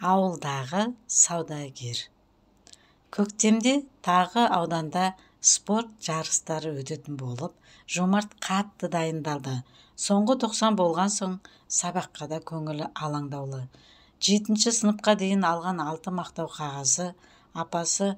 Ауылдағы саудагер. Көктемде тағы ауданда спорт жарыстары өтетін болып, Жомарт қатты дайындалды. Соңғы 90 болған соң сабаққа да көңілі алаңдаулы. 7-ші сыныпқа дейін алған 6 мақтау қағазы. Апасы: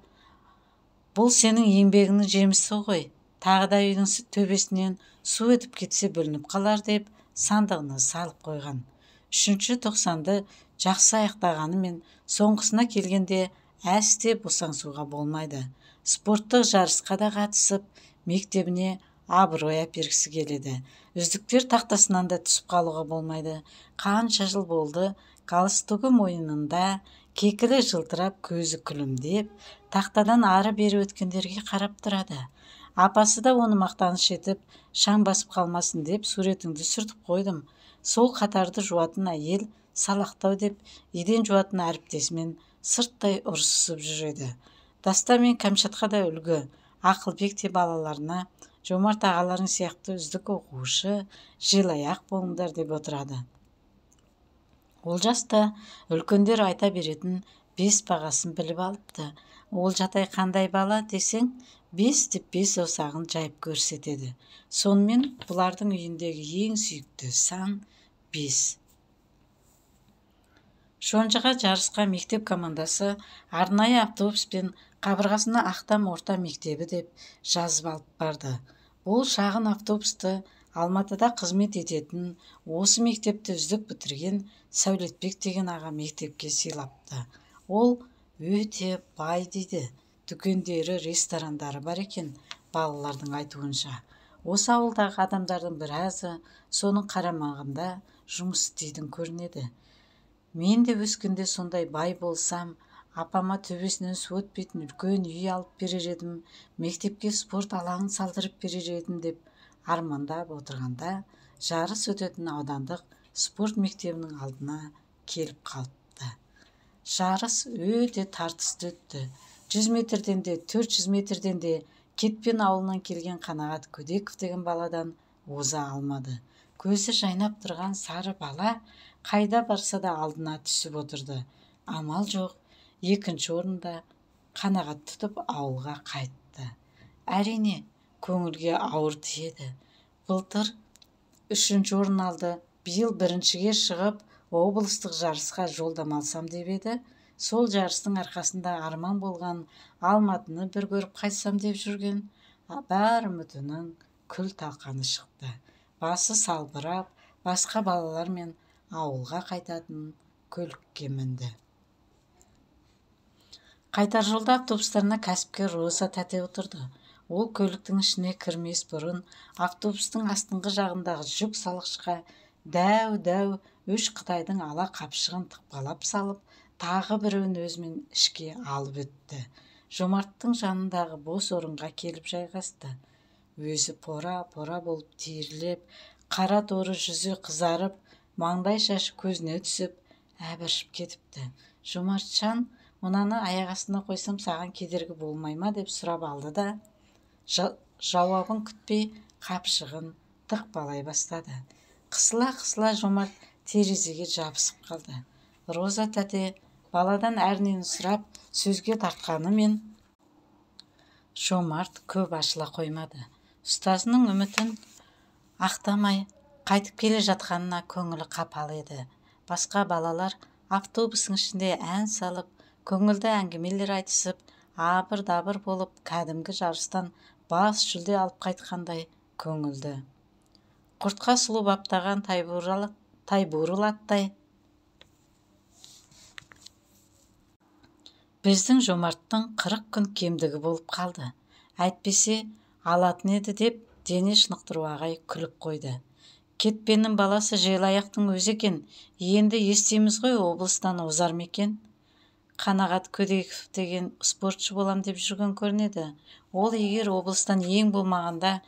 "Бұл сенің еңбегіңнің жемісі ғой. Тағы да үйдің төбесінен су өтіп кетсе бүлініп қалар" деп сандығына салып қойған. 3-ші 90-ды жақсы аяқтағанымен соңғысына келгенде әсте босаңсуға болмайды. Спорттық жарысқа да қатысып, мектебіне абырой әпергісі келеді. Үздіктер тақтасынан да түсіп қалуға болмайды. Қанша жыл болды, галстугы мойнында, кекілі жылтырап, көзі күлімдеп, тақтадан ары-бері өткендерге қарап тұрады. Апасы да оны мақтаныш етіп, шаң басып қалмасын деп суретіңді сүртіп қойдым. Сол қатарды жуатын әйел салақтау деп, еден жуатын әріптесімен сырттай ұрсысып жүреді. Даста мен Кәмшатқа да үлгі, Ақылбек те балаларына Жомарт ағаларың сияқты үздік оқушы, желаяқ болыңдар деп отырады. Олжас та үлкендер айта беретін 5 бағасын біліп алыпты. Олжатай қандай бала десең, 5 деп 5 осағын жайып көрсетеді. Сонымен бұлардың үйіндегі ең сүйікті сан 5. Шонжыға жарысқа мектеп командасы арнайы автобуспен қабырғасына Ақтам орта мектебі деп жазып алып барды. Бұл шағын автобусты Алматыда қызмет ететін, осы мектепті үздік бітірген Сәулетбек деген аға мектепке сыйлапты. Ол өте бай дейді. Дүкендері, ресторандары бар екен, балалардың айтуынша. Осы ауылдағы адамдардың біразы соның қарамағында жұмыс істейтін көрінеді. Мен де өскенде сондай бай болсам, апама төбесінен су өтпейтін үлкен үй алып берер едім, мектепке спорт алаңын салдырып берер едім деп армандап отырғанда, жарыс өтетін аудандық спорт мектебінің алдына келіп қалыпты. Жарыс өте тартысты өтті. 100 метрден де, 400 метрден де Кетпен ауылынан келген Қанағат Көдеков деген баладан оза алмады. Көзі жайнап тұрған сары бала қайда барса да алдына түсіп отырды. Амал жоқ, 2-ші орында қанағат тұтып ауылға қайтты. Әрине, көңілге ауыр тиеді. Былтыр 3-ші орын алды. Биыл 1-шіге шығып, облыстық жарысқа жолдама алсам деп еді. Сол жарыстың арқасында арман болған Алматыны бір көріп қайтсам деп жүрген, бар үмітінің күл талқаны шықты. Басы салбырап, басқа балалармен ауылға қайтатын көлікке мінді. Қайтар жолда автобустарына кәсіпкер Роза тәте отырды. Ол көліктің ішіне кірмес бұрын автобустың астыңғы жағындағы жүк салғышқа дәу-дәу 3 Қытайдың ала қапшығын тықпалап салып, тағы біреуін өзімен ішке алып өтті. Жомарттың жанындағы бос орынға келіп жайғасты. Өзі пора-пора болып тиірілеп, қара торы жүзі қызарып, маңдай шашы көзіне түсіп, әбіршіп кетіпті. Жомартжан, мынаны аяқ астына қойсам саған кедергі болмай ма деп сұрап алды да, жауабын күтпей қапшығын тықпалай бастады. Қысыла-қысыла Жомарт терезеге жабысып қалды. Роза тәте баладан әрнені сұрап сөзге тартқанымен Жомарт көп ашыла қоймады. Ұстазының үмітін ақтамай қайтып келе жатқанына көңілі қапалы еді. Басқа балалар автобустың ішінде ән салып, көңілді әңгімелер айтысып, абыр-дабыр болып, кәдімгі жарыстан бас жүлде алып қайтқандай көңілді. Құртқа сұлу баптаған тайбурыл аттай біздің Жомарттың 40 күн кемдігі болып қалды. Әйтпесе алатын еді деп дене шынықтыру ағай күліп қойды. Кетпеннің баласы желаяқтың өзі екен, енді естиміз ғой, облыстан озар ма екен? Қанағат Көдеков деген спортшы болам деп жүрген көрінеді. Ол егер облыстан ең болмағанда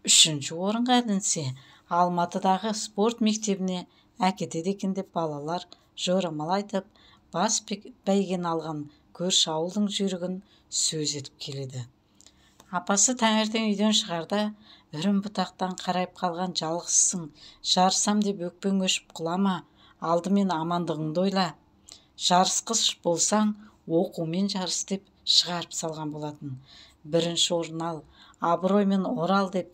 3-ші орынға ілінсе, Алматыдағы спорт мектебіне әкетеді екен деп балалар жорамал айтып, бас бәйген алған көрші ауылдың жүйрігін сөз етіп келеді. Апасы таңертең үйден шығарда, үрім бұтақтан қарайып қалған жалғызсың, жарсам деп өкпең өшіп құлама, алдымен амандығыңды ойла. жарысқыш болсаң оқумен жарыс деп шығарып салған болатын. Бірінші орын ал, абыроймен орал деп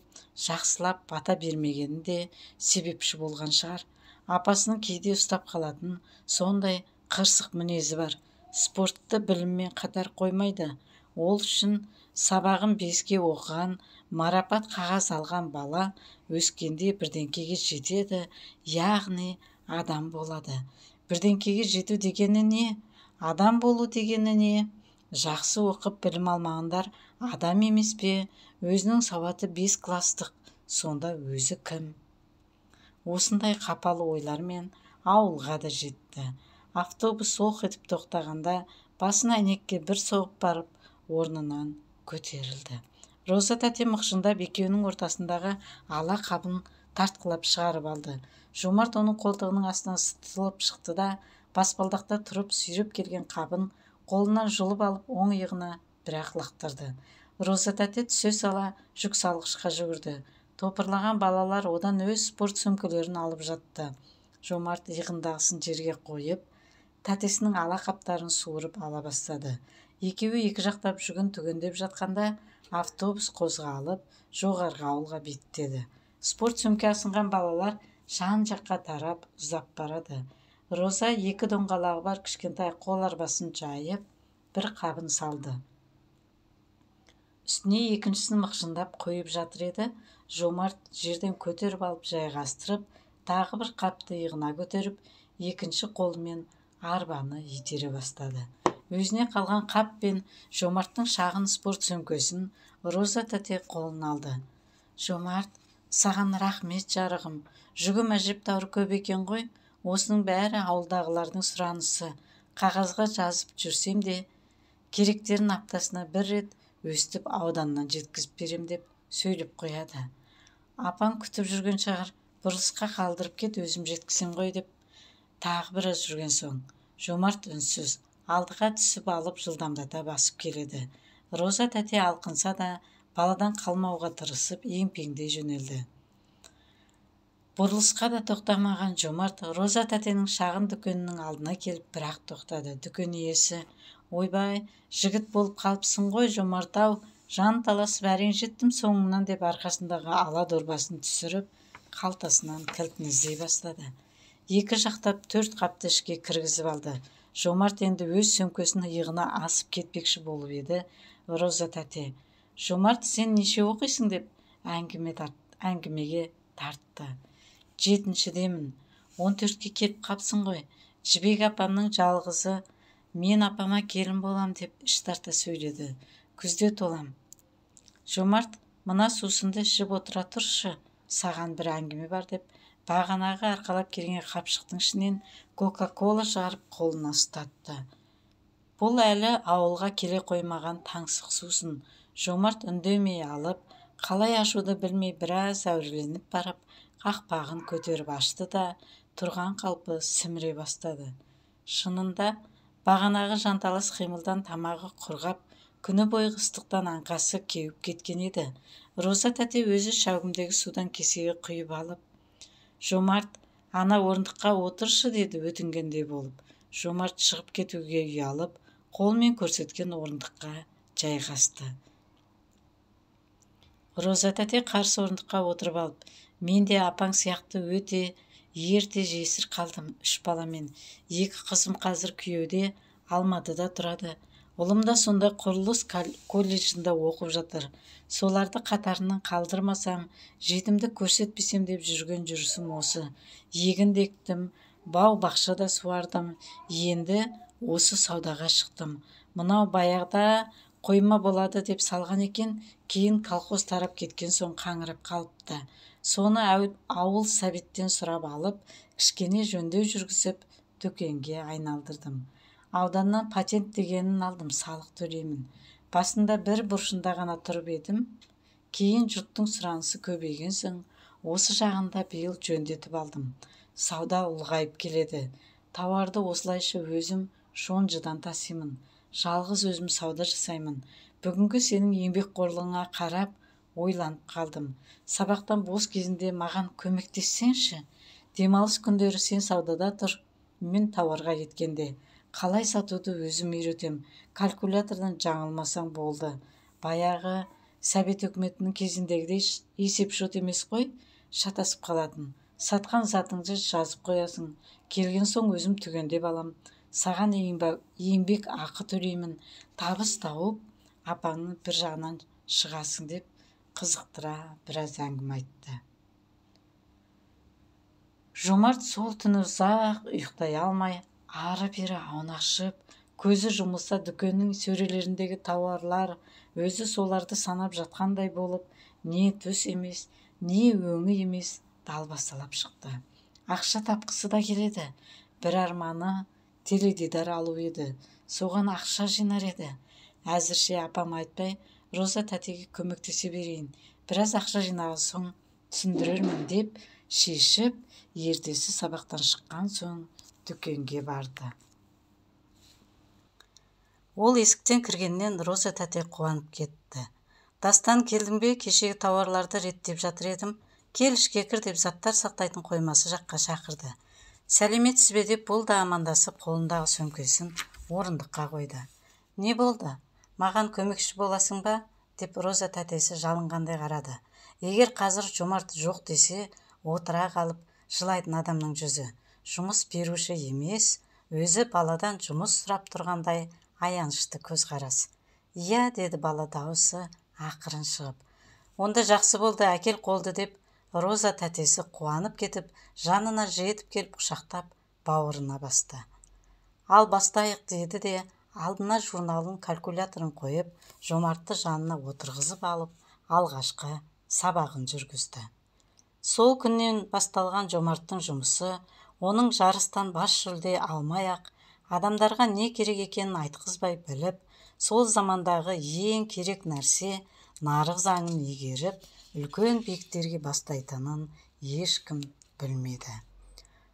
жақсылап бата бермегені де себепші болған шығар. Апасының кейде ұстап қалатын сондай қырсық мінезі бар. Спортты біліммен қатар қоймайды. Ол үшін сабағын 5-ке оқыған, марапат қағаз алған бала өскенде бірдеңкеге жетеді, яғни адам болады. Бірдеңкеге жету дегені не? Адам болу дегені не? Жақсы оқып білім алмағандар адам емес пе? Өзінің сауаты 5 кластық, сонда өзі кім? Осындай қапалы ойлармен ауылға да жетті. Автобус оқ етіп тоқтағанда басын әйнекке бір соғып барып, орнынан көтерілді. Роза тәте мықшындап екеуінің ортасындағы ала қабын тартқылап шығарып алды. Жомарт оның қолтығының астынан сытылып шықты да, баспалдақта тұрып сүйреп келген қабын қолынан жұлып алып оң иығына бір-ақ лақтырды. Роза тәте түсе сала жүк салғышқа жүгірді. Топырлаған балалар одан өз спорт сөмкелерін алып жатты. Жомарт иығындағысын жерге қойып, тәтесінің ала қаптарын суырып ала бастады. Екеуі екі жақтап жүгін түгендеп жатқанда автобус қозғалып, жоғарғы ауылға беттеді. Спорт сөмке асынған балалар жан-жаққа тарап ұзап барады. Роза 2 доңғалағы бар кішкентай қол арбасын жайып, бір қабын салды. Үстіне екіншісін мықшындап қойып жатыр еді. Жомарт жерден көтеріп алып жайғастырып, тағы бір қапты иығына көтеріп, екінші қолымен арбаны итере бастады. Өзіне қалған қап пен Жомарттың шағын спорт сөмкесін Роза тәте қолын алды. Жомарт, саған рахмет жарығым. Жүгім әжептәуір көп екен ғой. Осының бәрі ауылдағылардың сұранысы. Қағазға жазып жүрсем де, керектерін аптасына 1 рет өстіп ауданнан жеткізіп берем деп сөйлеп қояды. Апаң күтіп жүрген шығар, бұрылысқа қалдырып кет, өзім жеткізем ғой деп. Тағы біраз жүрген соң, Жомарт үнсіз алдыға түсіп алып жылдамдата басып келеді. Роза тәте алқынса да, баладан қалмауға тырысып, емпеңдей жөнелді. Бұрылысқа да тоқтамаған Жомарт Роза тәтенің шағын дүкенінің алдына келіп бір-ақ тоқтады. Дүкен иесі, ойбай, жігіт болып қалыпсың ғой Жомарт-ау, жан таласып әрең жеттім соңыңнан деп арқасындағы ала дорбасын түсіріп, қалтасынан кілтін іздей бастады. 2 жақтап 4 қапты ішке кіргізіп алды. Жомарт енді өз сөмкесін иығына асып кетпекші болып еді. Роза тәте, Жомарт, сен неше оқисың деп әңгімеге тартты. 7-шідемін, 14-ке келіп қапсың ғой. Жібек апамның жалғызы, мен апама келін болам деп іш тарта сөйледі. Күзде толам. Жомарт, мына сусынды ішіп отыра тұршы, саған бір әңгіме бар деп, бағанағы арқалап келген қапшықтың ішінен Кока-кола шығарып қолына ұстатты. Бұл әлі ауылға келе қоймаған таңсық сусын. Жомарт үндемей алып, қалай ашуды білмей біраз әуреленіп барып, қақпағын көтеріп ашты да, тұрған қалпы сіміре бастады. Шынында, бағанағы жанталас қимылдан тамағы құрғап, күні бойғы ыстықтан аңқасы кеуіп кеткен еді. Роза тәте өзі шәугімдегі судан кесеге құйып алып, Жомарт, ана орындыққа отыршы деді өтінгендей болып. Жомарт шығып кетуге ұялып, қолмен көрсеткен орындыққа жайғасты. Роза тәте қарсы орындыққа отырып алып, мен де апаң сияқты өте ерте жесір қалдым 3 баламен. 2 қызым қазір күйеуде, Алматыда тұрады. Ұлым да сонда құрылыс колледжінде оқып жатыр. Соларды қатарынан қалдырмасам, жетімді көрсетпесем деп жүрген жүрісім осы. Егін ектім, бау бақшада суардым. Енді осы саудаға шықтым. Мынау баяғыда қойма болады деп салған екен, кейін колхоз тарап кеткен соң қаңырап қалыпты. Соны ауыл советтен сұрап алып, кішкене жөндеу жүргізіп, дүкенге айналдырдым. Ауданнан патент дегенін алдым, салық төлеймін. Басында бір бұрышында ғана тұрып едім. Кейін жұрттың сұранысы көбейген соң, осы жағында биыл жөндетіп алдым. Сауда ұлғайып келеді. Тауарды осылайша өзім шонжыдан тасимын. Жалғыз өзім сауда жасаймын. Бүгінгі сенің еңбекқорлығыңа қарап, ойланып қалдым. Сабақтан бос кезінде маған көмектессеңші. Демалыс күндері сен саудада тұр, мен тауарға кеткенде. қалай сатуды өзім үйретем, калькулятордан жаңылмасаң болды. Баяғы Совет өкіметінің кезіндегідей есеп-шот емес қой, шатасып қалатын. Сатқан затыңды жазып қоясың, келген соң өзім түгендеп алам. Саған еңбек ақы төлеймін, табыс тауып апаңның бір жағынан шығасың деп қызықтыра біраз әңгіме айтты. Жомарт сол түні ұзақ ұйықтай алмай, ары-бері аунақшып, көзі жұмылса дүкеннің сөрелеріндегі тауарлар өзі соларды санап жатқандай болып, не төс емес, не өңі емес, далбасалап шықты. Ақша тапқысы да келеді. Бір арманы теледидар алу еді. Соған ақша жинар еді. Әзірше апам айтпай, Роза тәтеге көмектесе берейін. Біраз ақша жинаған соң түсіндірермін деп шешіп, ертесі сабақтан шыққан соң дүкенге барды. Ол есіктен кіргеннен Роза тәте қуанып кетті. Дастан, келдің бе? Кешегі тауарларды реттеп жатыр едім. Кел ішке кір деп заттар сақтайтын қоймасы жаққа шақырды. Сәлеметсіз бе деп бұл да амандасып қолындағы сөмкесін орындыққа қойды. Не болды? Маған көмекші боласың ба? Деп Роза тәтесі жалынғандай қарады. Егер қазір Жомарт жоқ десе, отыра қалып жылайтын адамның жүзі. Жұмыс беруші емес, өзі баладан жұмыс сұрап тұрғандай аянышты көзқарас. Иә, деді бала дауысы ақырын шығып. Онда жақсы болды, әкел қолды деп Роза тәтесі қуанып кетіп, жанына жетіп келіп құшақтап, бауырына басты. Ал бастайық, деді де, алдына журналын, калькуляторын қойып, Жомартты жанына отырғызып алып, алғашқы сабағын жүргізді. Сол күннен басталған Жомарттың жұмысы, оның жарыстан бас жүлде алмай-ақ, адамдарға не керек екенін айтқызбай біліп, сол замандағы ең керек нәрсе нарық заңын игеріп, үлкен биіктерге бастайтынын ешкім білмеді.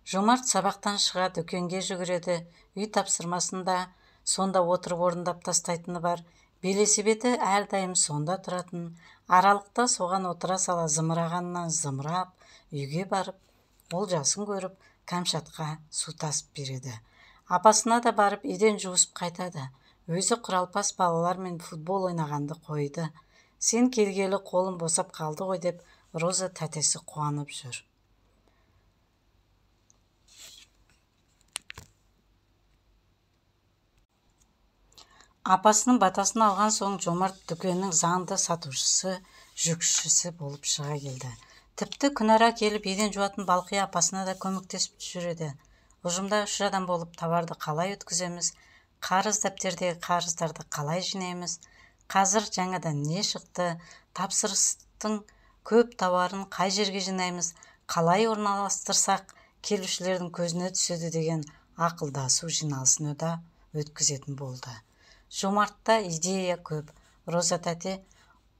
Жомарт сабақтан шыға дүкенге жүгіреді, үй тапсырмасында сонда отырып орындап тастайтыны бар. Белесібеті әрдайым сонда тұратын, аралықта соған отыра сала зымырағаннан зымырап, үйге барып, олжасын көріп, кәмшатқа су тасып береді. Апасына да барып еден жуысып қайтады. Өзі құралпас балалармен футбол ойнағанды қойды. Сен келгелі қолым босап қалды ғой деп Роза тәтесі қуанып жүр. Апасының батасын алған соң Жомарт дүкеннің заңды сатушысы, жүкшісі болып шыға келді. Тіпті күнара келіп еден жуатын Балқия апасына да көмектесіп жүреді. Ұжымда 3 адам болып товарды қалай өткіземіз, қарыз дәптердегі қарыздарды қалай жинаймыз, қазір жаңадан не шықты, тапсырыстың көп тауарын қай жерге жинаймыз, қалай орналастырсақ келушілердің көзіне түседі деген ақылдасу жиналысын да өткізетін болды. Жомартта идея көп. Роза тәте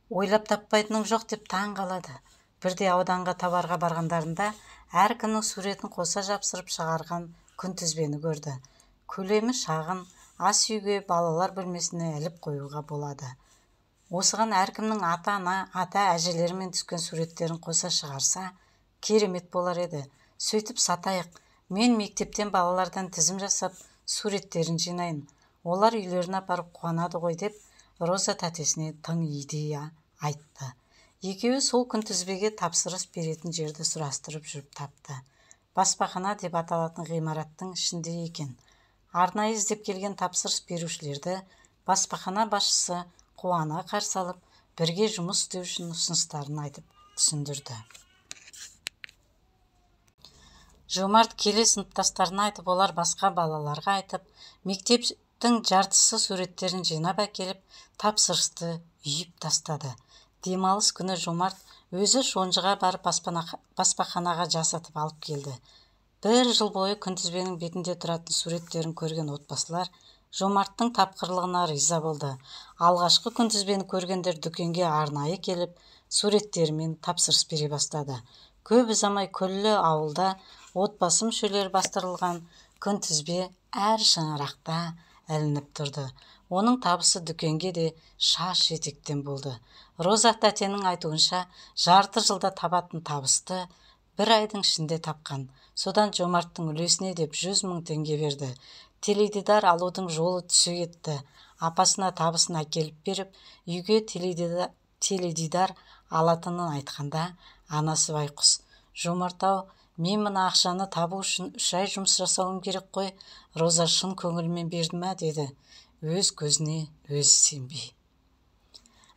ойлап таппайтыным жоқ деп таң қалады. Бірде ауданға товарға барғандарында әркімнің суретін қоса жапсырып шығарған күнтізбені көрді. Көлемі шағын, ас үйге, балалар бөлмесіне іліп қоюға болады. Осыған әркімнің ата-ана, ата-әжелерімен түскен суреттерін қоса шығарса, керемет болар еді. Сөйтіп сатайық. Мен мектептен балалардан тізім жасап, суреттерін жинайын. Олар үйлеріне апарып қуанады ғой деп, Роза тәтесіне тың идея айтты. Екеуі сол күнтізбеге тапсырыс беретін жерді сұрастырып жүріп тапты. Баспахана деп аталатын ғимараттың ішінде екен. Арнайы іздеп келген тапсырыс берушілерді баспахана басшысы қуана қарсы алып, бірге жұмыс істеу үшін ұсыныстарын айтып түсіндірді. Жомарт келе сыныптастарына айтып, олар басқа балаларға айтып, мектептің жартысы суреттерін жинап әкеліп, тапсырысты үйіп тастады. Демалыс күні Жомарт өзі шонжыға барып баспаханаға жасатып алып келді. 1 жыл бойы күнтізбенің бетінде тұратын суреттерін көрген отбасылар Жомарттың тапқырлығына риза болды. Алғашқы күнтізбені көргендер дүкенге арнайы келіп, суреттерімен тапсырыс бере бастады. Көп ұзамай күллі ауылда отбасы мүшелері бастырылған күнтізбе әр шаңырақта ілініп тұрды. Оның табысы дүкенге де шаш етектен болды. Роза тәтенің айтуынша, жарты жылда табатын табысты 1 айдың ішінде тапқан. Содан Жомарттың үлесіне деп 100 000 теңге берді. теледидар алудың жолы түсе кетті. Апасына табысын әкеліп беріп, үйге теледидар алатынын айтқанда, анасы байқұс: «Жомарт-ау, мен мына ақшаны табу үшін 3 ай жұмыс жасауым керек қой, Роза шын көңілмен берді ма?» деді, өз көзіне өзі сенбей.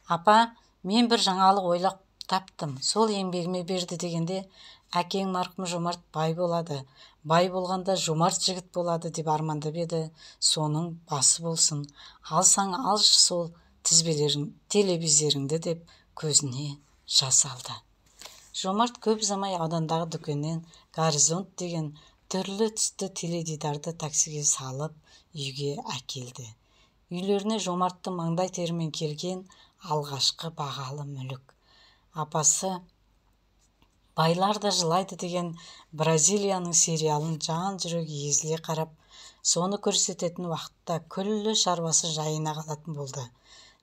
«Апа, мен бір жаңалық ойлап таптым, сол еңбегіме берді» дегенде, әкең марқұм Жомарт бай болады, бай болғанда жомарт жігіт болады деп армандап еді. Соның басы болсын, алсаң алшы сол телевизорыңды деп көзіне жас алды. Жомарт көп замай аудандағы дүкеннен «Горизонт» деген түрлі түсті теледидарды таксиге салып үйге әкелді. Үйлеріне Жомартты маңдай терімен келген алғашқы бағалы мүлік. Апасы «Байлар да жылайды» деген Бразилияның сериалын жан жүрегі езіле қарап, соны көрсететін уақытта күллі шаруасы жайына қалатын болды.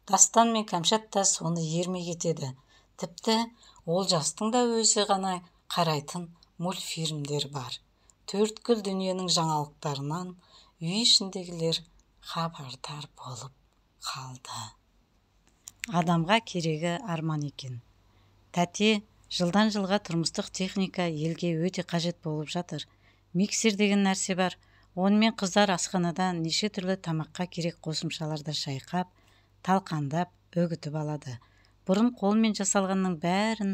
Дастан мен Кәмшат та соны ермей кетеді. Тіпті Олжастың да өзі ғана қарайтын мультфильмдер бар. Төрткүл дүниенің жаңалықтарынан үй ішіндегілер хабардар болып қалды. Адамға керегі арман екен. Тәте, жылдан жылға тұрмыстық техника елге өте қажет болып жатыр. Миксер деген нәрсе бар. Онымен қыздар асханада неше түрлі тамаққа керек қосымшаларды шайқап, талқандап, өгітіп алады. Бұрын қолмен жасалғанның бәрін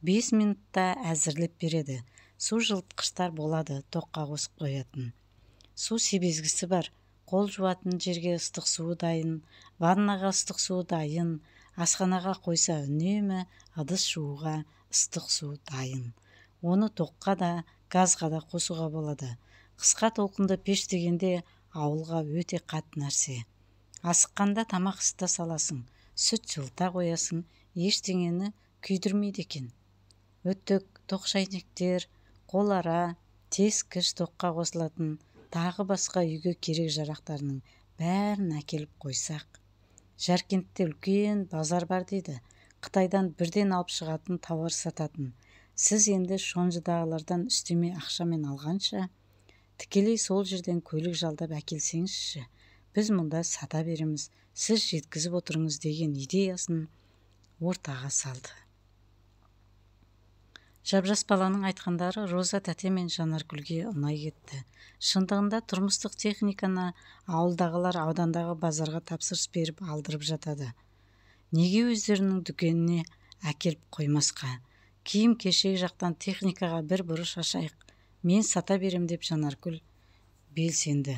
5 минутта әзірлеп береді. Су жылытқыштар болады, тоққа қосып қоятын. Су себезгісі бар. Қол жуатын жерге ыстық суы дайын, ваннаға ыстық суы дайын, асханаға қойса үнемі ыдыс жууға ыстық су дайын. Оны тоққа да, газға да қосуға болады. Қысқа толқынды пеш дегенде ауылға өте қат нәрсе. Асыққанда тамақ ысыта саласың, сүт жылыта қоясың, ештеңені күйдірмейді екен. Өтік, тоқшайнектер, қолара, тескіш, тоққа қосылатын, тағы басқа үйге керек жарақтарының бәрін әкеліп қойсақ. Жаркентте үлкен базар бар дейді. Қытайдан бірден алып шығатын тауар сататын. Сіз енді шонжыдағылардан үстеме ақшамен алғанша, тікелей сол жерден көлік жалдап әкелсеңізші, біз мұнда сата береміз, сіз жеткізіп отырыңыз деген идеясын ортаға салды. Жап-жас баланың айтқандары Роза тәте мен Жанаргүлге ұнай кетті. Шындығында тұрмыстық техниканы ауылдағылар аудандағы базарға тапсырыс беріп алдырып жатады. Неге өздерінің дүкеніне әкеліп қоймасқа? Киім кешек жақтан техникаға бір бұрыш ашайық, мен сата берем деп Жанаргүл белсенді.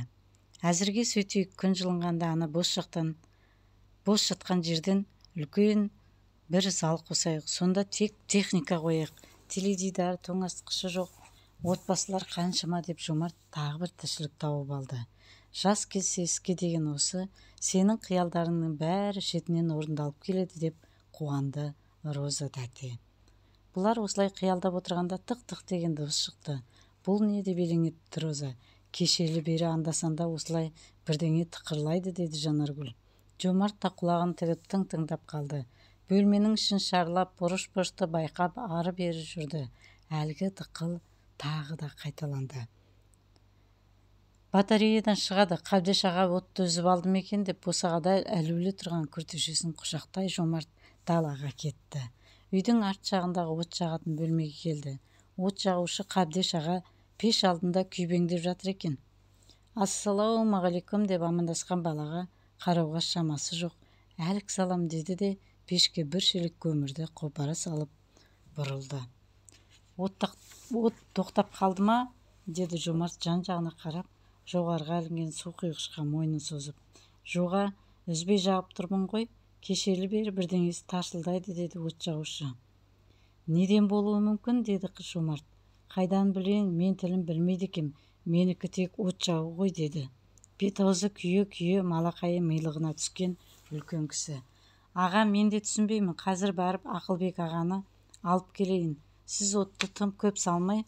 Әзірге сөйтейік, күн жылынғанда ана бос жатқан жерден үлкен бір зал қосайық, сонда тек техника қояйық, теледидар, тоңазытқышы жоқ, отбасылар қаншама деп Жомарт тағы бір тіршілік тауып алды. Жас келсе іске деген осы, сенің қиялдарыңның бәрі шетінен орындалып келеді деп қуанды Роза тәте. Бұлар осылай қиялдап отырғанда тық-тық деген дыбыс шықты. Бұл не деп елең етті Роза. Кешелі бері анда-санда осылай бірдеңе тықырлайды деді Жанаргүл. Жомарт та құлағын тігіп тыңдап қалды. Бөлменің ішін шарлап, бұрыш-бұрышты байқап ары-бері жүрді. Әлгі тықыл тағы да қайталанды. Батареядан шығады, Қабдеш аға отты үзіп алды ма екен деп босағада әлеулі тұрған күртешесін құшақтай Жомарт далаға кетті. Үйдің арт жағындағы от жағатын бөлмеге келді. От жағушы Қабдеш аға пеш алдында күйбеңдеп жатыр екен. «Ассалаумағалейкум» деп амандасқан балаға қарауға шамасы жоқ. «Әлік салам» деді де пешке бір шелек көмірді қопара салып бұрылды. От тоқтап қалды ма? Деді Жомарт жан-жағына қарап, жоғарыға ілінген су құйғышқа мойнын созып. «Жоға, үзбей жағып тұрмын ғой, кешелі бері бірдеңесі тарсылдайды» деді от жағушы. «Неден болуы мүмкін?» деді Жомарт. «Қайдан білейін, мен тілін білмейді екем, менікі тек от жағу ғой» деді бет-аузы күйе-күйе малақайы милығына түскен үлкен кісі. «Аға, мен де түсінбеймін, қазір барып Ақылбек ағаны алып келейін, сіз отты тым көп салмай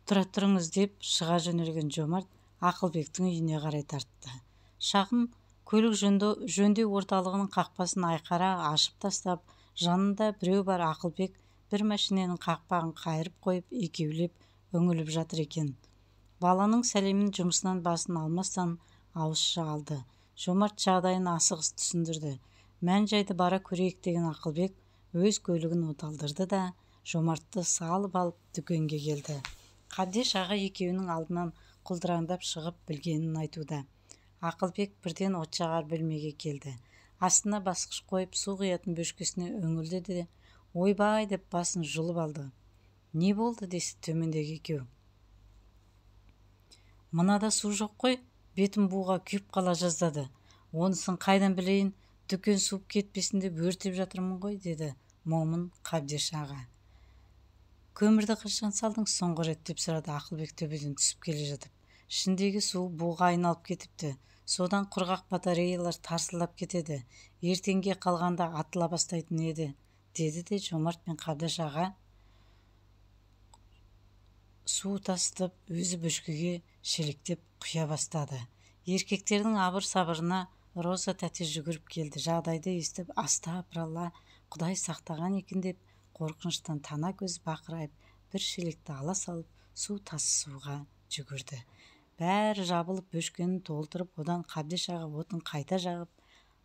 тұра тұрыңыз» деп шыға жөнелген Жомарт Ақылбектің үйіне қарай тартты. Шағын көлік жөндеу орталығының қақпасын айқара ашып тастап, жанында біреу бар. Ақылбек бір машиненің қақпағын қайырып қойып, екеулеп үңіліп жатыр екен. Баланың сәлемін жұмысынан басын алмастан ауызша алды. Жомарт жағдайын асығыс түсіндірді. Мән-жайды бара көрейік деген Ақылбек өз көлігін оталдырды да Жомартты салып алып дүкенге келді. Қабдеш аға екеуінің алдынан құлдыраңдап шығып білгенін айтуда. Ақылбек бірден отжағар бөлмеге келді. Астына басқыш қойып су құятын бөшкесіне үңілді де ойбай деп басын жұлып алды. Не болды десе төмендегі екеу. Мынада су жоқ қой, бетім буға күйіп қала жаздады. Онысын қайдан білейін, дүкен суып кетпесін деп өртеп жатырмын ғой, деді момын Қабдеш аға. Көмірді қашан салдың соңғы рет деп сұрады Ақылбек төбеден түсіп келе жатып. Ішіндегі су буға айналып кетіпті. Содан құрғақ батареялар тарсылдап кетеді. Ертеңге қалғанда атыла бастайтын еді, деді де Жомарт пен Қабдеш аға су тасытып, өзі бөшкеге шелектеп құя бастады. Еркектердің абыр-сабырына Роза тәте жүгіріп келді. Жағдайды естіп, астапыралла, Құдай сақтаған екен деп қорқыныштан тана көз бақырайып, бір шелекті ала салып, су тасысуға жүгірді. Бәрі жабылып, бөшкенін толтырып, одан Қабдеш аға отын қайта жағып,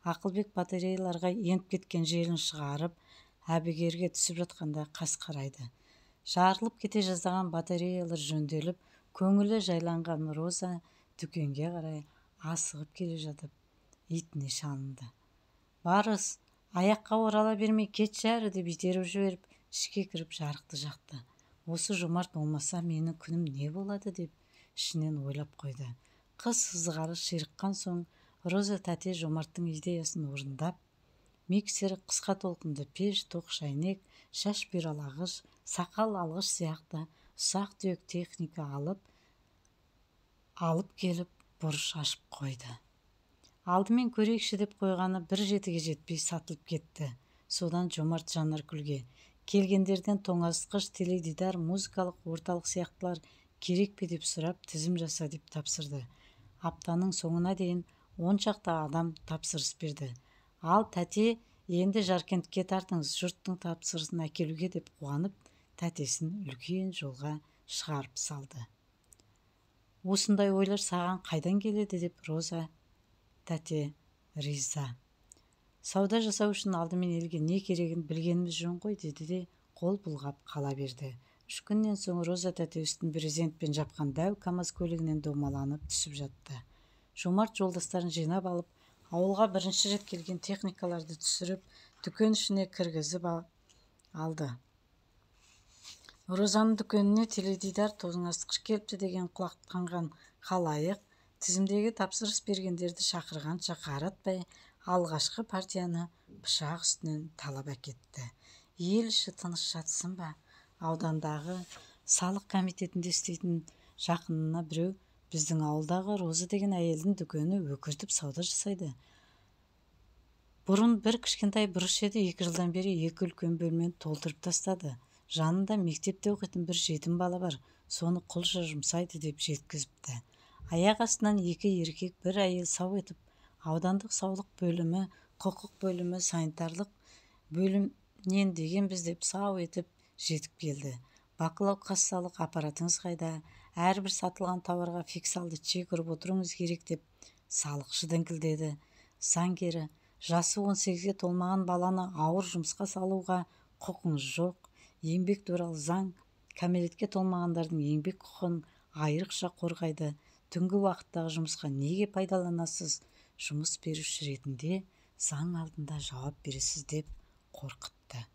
Ақылбек батареяларға еніп кеткен желін шығарып, әбігерге түсіп жатқанда қас қарайды. Жарылып кете жаздаған батареялар жөнделіп, көңілі жайланған Роза дүкенге қарай асығып келе жатып, итіне шалынды. Барыс, аяққа орала бермей кетші әрі деп итеріп жіберіп, ішке кіріп жарықты жақты. Осы Жомарт болмаса менің күнім не болады деп ішінен ойлап қойды. Қыз ызғары ширыққан соң Роза тәте Жомарттың идеясын орындап, миксер, қысқа толқынды пеш, тоқ шайнек, шаш бүйралағыш, сақал алғыш сияқты ұсақ-түйек техника алып келіп бұрыш ашып қойды. Алдымен көрейікші деп қойғаны бір жетіге жетпей сатылып кетті. Содан Жомарт Жанаркүлге келгендерден тоңазытқыш, теледидар, музыкалық орталық сияқтылар керек пе деп сұрап, тізім жаса деп тапсырды. Аптаның соңына дейін 10 шақты адам тапсырыс берді. Ал тәте енді Жаркентке тартыңыз, жұрттың тапсырысын әкелуге деп қуанып, тәтесін үлкен жолға шығарып салды. Осындай ойлар саған қайдан келеді деп Роза тәте риза. Сауда жасау үшін алдымен елге не керегін білгеніміз жөн ғой, деді де қол бұлғап қала берді. 3 күннен соң Роза тәте үстін брезентпен жапқан дәу КамАЗ көлігінен домаланып түсіп жатты. Жомарт жолдастарын жинап алып, ауылға бірінші рет келген техникаларды түсіріп, дүкен ішіне кіргізіп алды. Розаның дүкеніне теледидар, тоңазытқыш келіпті деген құлақтанған халайық тізімдегі тапсырыс бергендерді шақырғанша қаратпай, алғашқы партияны пышақ үстінен талап әкетті. Ел іші тыныш жатсын ба? Аудандағы салық комитетінде істейтін жақынына біреу біздің ауылдағы Роза деген әйелдің дүкені өкіртіп сауда жасайды. Бұрын бір кішкентай бұрыш еді, 2 жылдан бері 2 үлкен бөлмені толтырып тастады. Жанында мектепте оқитын бір жетім бала бар, соны құлша жұмсайды деп жеткізіпті. Аяқ астынан 2 еркек, бір әйел сау етіп, аудандық саулық бөлімі, құқық бөлімі, санитарлық бөлімнен дегенбіз деп сау етіп жетіп келді. Бақылау кассалық аппаратыңыз қайда? Әрбір сатылған тауарға фиксалды чек ұрып отыруыңыз керек деп салықшы діңкілдеді. Заңгері, жасы 18-ге толмаған баланы ауыр жұмысқа салуға құқыңыз жоқ. Еңбек туралы заң кәмелетке толмағандардың еңбек құқығын айрықша қорғайды. Түнгі уақыттағы жұмысқа неге пайдаланасыз? Жұмыс беруші ретінде заң алдында жауап бересіз деп қорқытты.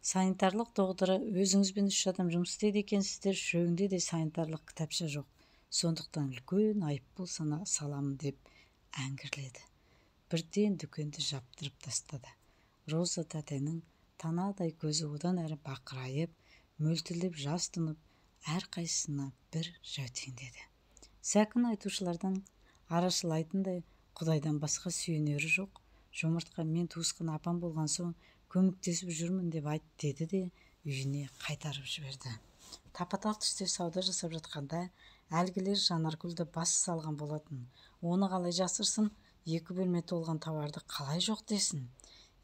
Санитарлық доғдыры, өзіңізбен 3 адам жұмыс істейді екенсіздер, үшеуіңде де санитарлық кітапша жоқ. Сондықтан үлкен айыппұл саламын деп әңгірледі. Бірден дүкенді жаптырып тастады. Роза тәтенің танадай көзі одан әрі бақырайып, мөлтілдеп жас тұнып, әрқайсысына бір жәутеңдеді. Сәкін айтушылардан арашылайтындай Құдайдан басқа сүйенері жоқ. Жомартқа мен туысқан апам болған соң көмектесіп жүрмін деп айт, деді де үйіне қайтарып жіберді. Тапа-тал түсте сауда жасап жатқанда әлгілер Жанаркүлді бас салған болатын. Оны қалай жасырсын, 2 бөлме толған тауарды қалай жоқ десін.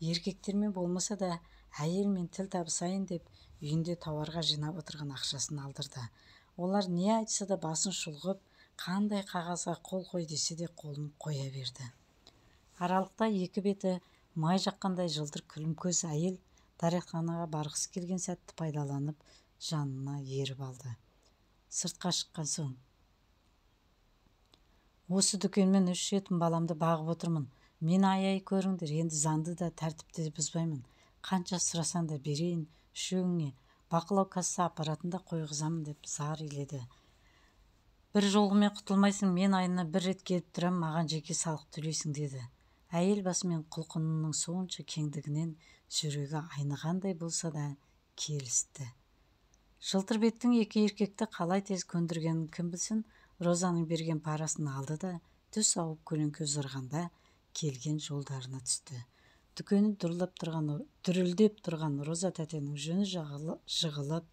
Еркектермен болмаса да әйелмен тіл табысайын деп үйінде тауарға жинап отырған ақшасын алдырды. Олар не айтса да басын шұлғып, қандай қағазға қол қой десе де қолын қоя берді. Аралықта екі беті май жаққандай жылтыр күлімкөз әйел дәретханаға барғысы келген сәтті пайдаланып жанына еріп алды. Сыртқа шыққан соң: осы дүкенмен 3 жетім баламды бағып отырмын. Мені аяй көріңдер, енді заңды да тәртіпті де бұзбаймын. Қанша сұрасаң да берейін, үшеуіңе бақылау касса аппаратында қойғызамын деп зар иледі. Бір жолғымен құтылмайсың, мен айына 1 рет келіп тұрам, маған жеке салық төлейсің деді. Әйел басымен құлқынының сонша кеңдігінен жүрегі айнығандай болса да келісті. Жылтыр беттің екі еркекті қалай тез көндіргенін кім білсін, Розаның берген парасын алды да түс ауып көлеңке ұзарғанда келген жолдарына түсті. Дүкені дүрілдеп тұрған Роза тәтенің жөні жығылып,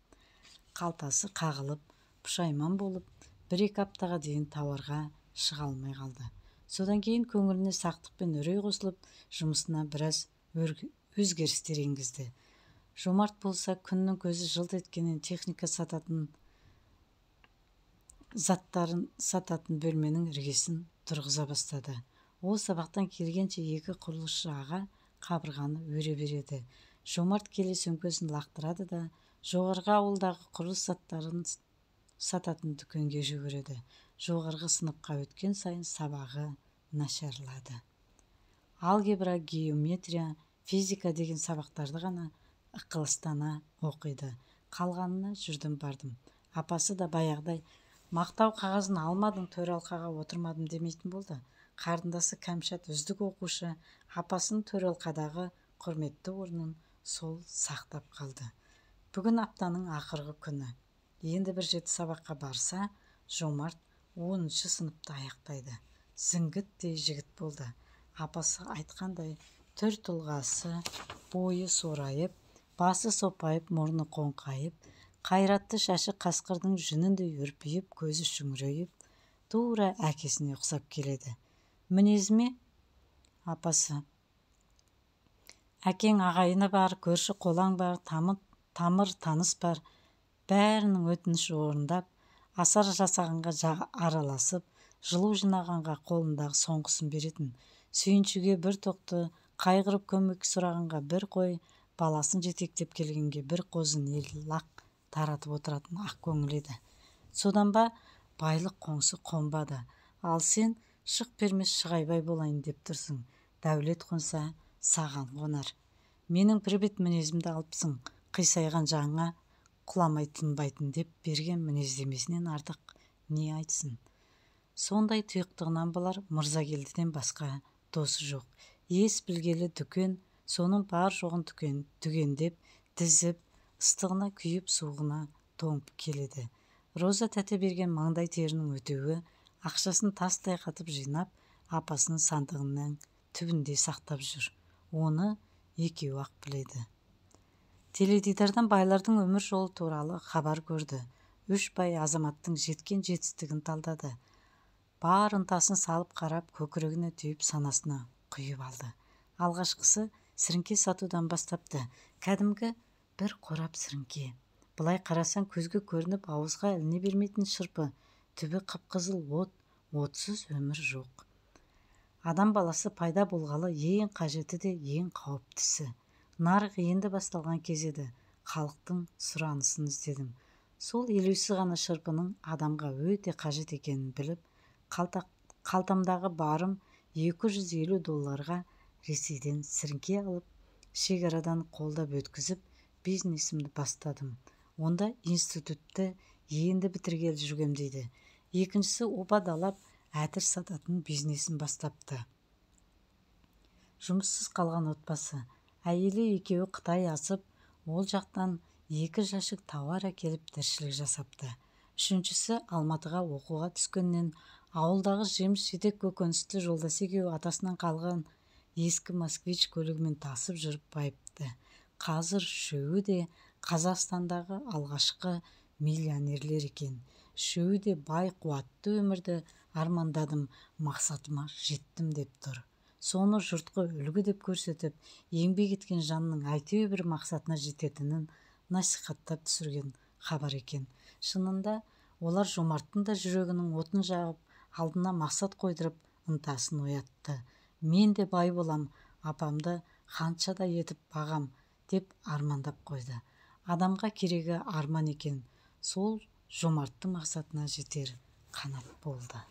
қалтасы қағылып, пұшайман болып, 1-2 аптаға дейін тауарға шыға алмай қалды. Содан кейін көңіліне сақтық пен үрей қосылып, жұмысына біраз өзгерістер енгізді. Жомарт болса күннің көзі жылт еткеннен техника заттарын сататын бөлменің іргесін тұрғыза бастады. Ол сабақтан келгенше 2 құрылысшы аға қабырғаны өре береді. Жомарт келе сөмкесін лақтырады да жоғарғы ауылдағы құрылыс заттарын сататын дүкенге жүгіреді. Жоғарғы сыныпқа өткен сайын сабағы нашарлады. Алгебра, геометрия, физика деген сабақтарды ғана ықылыстана оқиды. Қалғанына жүрдім бардым. Апасы да баяғыдай мақтау қағазын алмадың, төралқаға отырмадым демейтін болды. Қарындасы Кәмшат үздік оқушы, апасының төралқадағы құрметті орнын сол сақтап қалды. Бүгін аптаның ақырғы күні. Енді 1 жеті сабаққа барса, Жомарт 10-шы сыныпты аяқтайды. Зіңгіттей жігіт болды. Апасы айтқандай түр тұлғасы, бойы сорайып, басы сопайып, мұрны қоңқайып, қайратты шашы қасқырдың жүніндей үрпиіп, көзі шүңірейіп, тура әкесіне ұқсап келеді. Мінезіме? Апасы: әкең ағайыны бар, көрші қолаң бар, тамыр таныс бар, бәрінің өтініші орындап, асар жасағанға араласып, жылу жинағанға қолындағы соңғысын беретін, сүйіншіге 1 тоқты, қайғырып көмек сұрағанға 1 қой, баласын жетектеп келгенге 1 қозы лақ таратып отыратын ақ көңіл еді. Содан ба байлық қоңсы қонбады. Ал сен шық бермес шығайбай болайын деп тұрсың. Дәулет қонса саған қонар. Менің бір бет мінезімді алыпсың, қисайған жаңа құламай тынбайтын деп берген мінездемесінен артық не айтсын. Сондай тұйықтығынан болар, Мырзакелдіден басқа досы жоқ. Ес білгелі дүкен, соның бар жоғын түгендеп, дізіп, ыстығына күйіп, суығына тоңып келеді. Роза тәте берген маңдай терінің өтеуі, ақшасын тастай қатып жинап, апасының сандығының түбінде сақтап жүр. Оны екеуі ақ біледі. Теледидардан байлардың өмір жолы туралы хабар көрді. 3 бай азаматтың жеткен жетістігін талдады. Бар ынтасын салып қарап, көкірегіне түйіп, санасына құйып алды. Алғашқысы сіріңке сатудан бастапты. Кәдімгі 1 қорап сіріңке. Бұлай қарасаң көзге көрініп, ауызға іліне бермейтін шырпы. Түбі қып-қызыл от, отсыз өмір жоқ. Адам баласы пайда болғалы ең қажеті де ең қауіптісі. Нарық енді басталған кез еді. Халықтың сұранысын іздедім. Сол елеусіз ғана шырпының адамға өте қажет екенін біліп, қалтамдағы барым $250 Ресейден сіріңке алып, шекарадан қолдап өткізіп, бизнесімді бастадым. Онда институтты енді бітіргелі жүргем дейді. Екіншісі обадалап әтір сататын бизнесін бастапты. Жұмыссыз қалған отбасы. Әйелі екеуі Қытай асып, ол жақтан 2 жәшік тауар әкеліп тіршілік жасапты. Үшіншісі Алматыға оқуға түскеннен ауылдағы жеміс-жидек көкөністі жолдас екеуі атасынан қалған ескі москвич көлігімен тасып жүріп байыпты. Қазір үшеуі де Қазақстандағы алғашқы миллионерлер екен. Үшеуі де бай қуатты өмірді армандадым, мақсатыма жеттім деп тұр. Соны жұртқа үлгі деп көрсетіп, еңбек еткен жанның әйтеуір бір мақсатына жететінін насихаттап түсірген хабар екен. Шынында олар жомарттың да жүрегінің отын жағып алдына мақсат қойдырып ынтасын оятты. Мен де бай болам, апамды ханша да етіп бағам деп армандап қойды. Адамға керегі арман екен, сол жомарттың мақсатына жетер қанат болды.